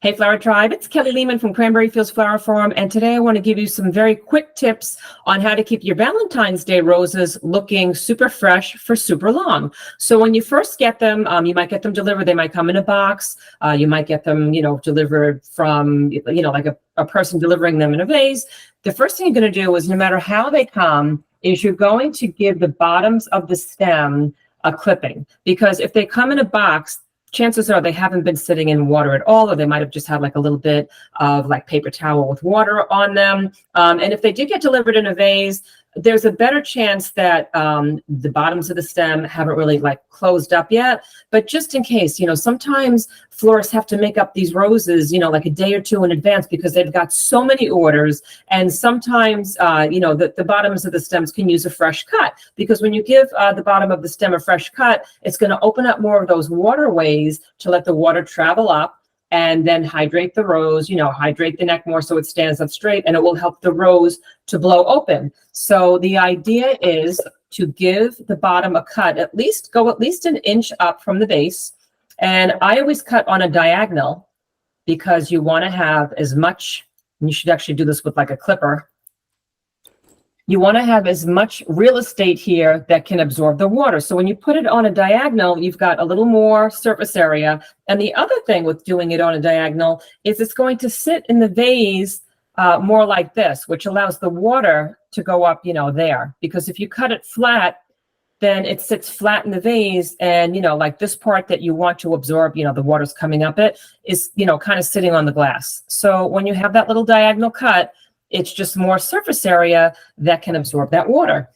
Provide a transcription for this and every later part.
Hey Flower Tribe, it's Kelly Lehman from Cranberry Fields Flower Farm, and today I want to give you some very quick tips on how to keep your Valentine's Day roses looking super fresh for super long. So when you first get them, you might get them delivered. They might come in a box. You might get them, delivered from, like a person delivering them in a vase. The first thing you're going to do is, no matter how they come, is you're going to give the bottoms of the stem a clipping, because if they come in a box, chances are they haven't been sitting in water at all, or they might have just had like a little bit of like paper towel with water on them. And if they did get delivered in a vase, there's a better chance that the bottoms of the stem haven't really like closed up yet. But just in case, sometimes florists have to make up these roses, like a day or two in advance, because they've got so many orders. And sometimes, the bottoms of the stems can use a fresh cut, because when you give the bottom of the stem a fresh cut, it's going to open up more of those waterways to let the water travel up and then hydrate the rose, hydrate the neck more so it stands up straight, and it will help the rose to blow open. So the idea is to give the bottom a cut, go at least an inch up from the base. And I always cut on a diagonal, because you want to have as much, and you should actually do this with like a clipper. You want to have as much real estate here that can absorb the water. So when you put it on a diagonal, you've got a little more surface area. And the other thing with doing it on a diagonal is it's going to sit in the vase more like this, which allows the water to go up, there. Because if you cut it flat, then it sits flat in the vase, and, like this part that you want to absorb, the water's coming up it, is, kind of sitting on the glass. So when you have that little diagonal cut, it's just more surface area that can absorb that water.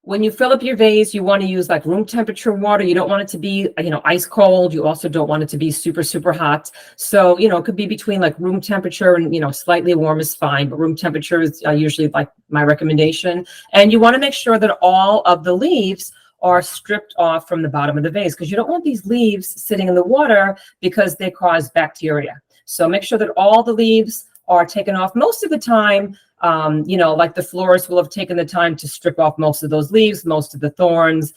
When you fill up your vase, you want to use like room temperature water. You don't want it to be, ice cold. You also don't want it to be super, super hot. So, it could be between like room temperature and, slightly warm is fine, but room temperature is usually like my recommendation. And you want to make sure that all of the leaves are stripped off from the bottom of the vase, because you don't want these leaves sitting in the water, because they cause bacteria. So make sure that all the leaves are taken off. Most of the time, like the florist will have taken the time to strip off most of those leaves, most of the thorns.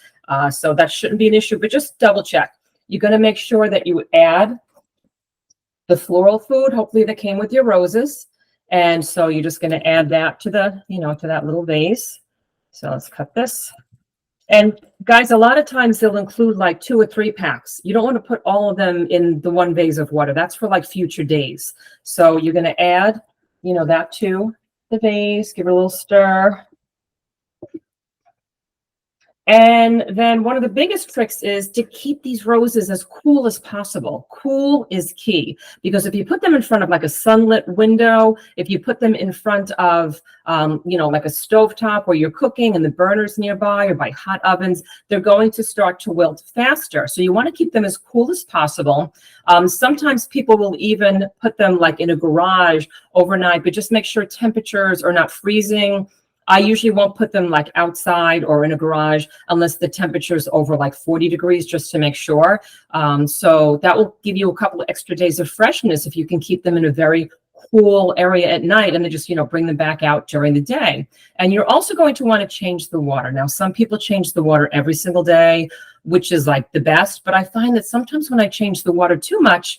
So that shouldn't be an issue, but just double check. You're going to make sure that you add the floral food, hopefully that came with your roses. And so you're just going to add that to the, to that little vase. So let's cut this. And guys, a lot of times they'll include like 2 or 3 packs. You don't want to put all of them in the one vase of water. That's for like future days. So you're going to add, that to the vase, give it a little stir. And then one of the biggest tricks is to keep these roses as cool as possible. Cool is key, because if you put them in front of like a sunlit window, if you put them in front of, like a stovetop where you're cooking and the burners nearby, or by hot ovens, they're going to start to wilt faster. So you want to keep them as cool as possible. Sometimes people will even put them like in a garage overnight, but just make sure temperatures are not freezing. I usually won't put them like outside or in a garage unless the temperature is over like 40 degrees, just to make sure. So that will give you a couple of extra days of freshness if you can keep them in a very cool area at night, and then just, bring them back out during the day. And you're also going to want to change the water. Now, some people change the water every single day, which is like the best. But I find that sometimes when I change the water too much,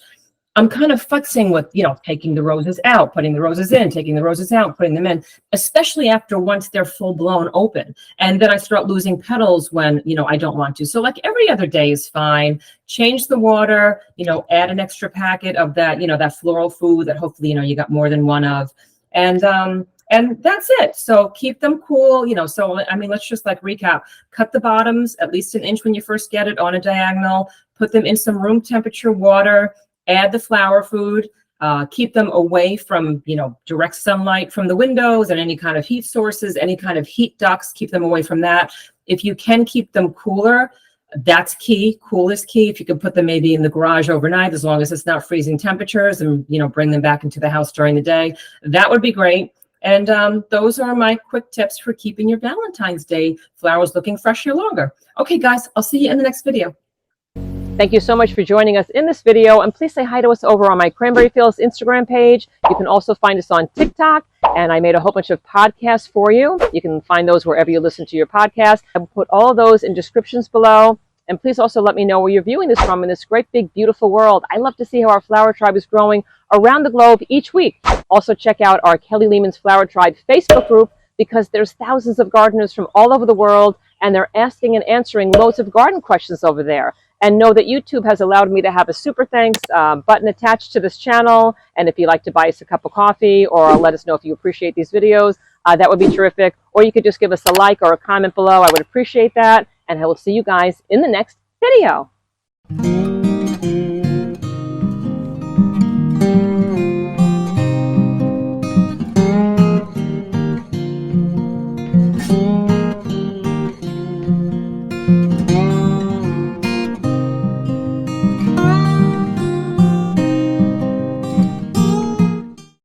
I'm kind of futzing with, taking the roses out, putting the roses in, taking the roses out, putting them in, especially once they're full blown open. And then I start losing petals when, I don't want to. So like every other day is fine. Change the water, add an extra packet of that, that floral food that hopefully, you got more than one of. And that's it. So keep them cool, so, let's just like recap. Cut the bottoms at least an inch when you first get it on a diagonal, put them in some room temperature water, add the flower food, keep them away from, direct sunlight from the windows and any kind of heat sources, any kind of heat ducts, keep them away from that. If you can keep them cooler, that's key. Cool is key. If you can put them maybe in the garage overnight, as long as it's not freezing temperatures, and, bring them back into the house during the day, that would be great. And those are my quick tips for keeping your Valentine's Day flowers looking fresher longer. Okay, guys, I'll see you in the next video. Thank you so much for joining us in this video, and please say hi to us over on my Cranberry Fields Instagram page. You can also find us on TikTok, and I made a whole bunch of podcasts for you. You can find those wherever you listen to your podcast. I will put all of those in descriptions below, And please also let me know where you're viewing this from in this great, big, beautiful world. I love to see how our flower tribe is growing around the globe each week. Also check out our Kelly Lehman's Flower Tribe Facebook group, because there's thousands of gardeners from all over the world, and they're asking and answering loads of garden questions over there. And know that YouTube has allowed me to have a super thanks button attached to this channel. And if you'd like to buy us a cup of coffee or let us know if you appreciate these videos, that would be terrific. Or you could just give us a like or a comment below. I would appreciate that. And I will see you guys in the next video.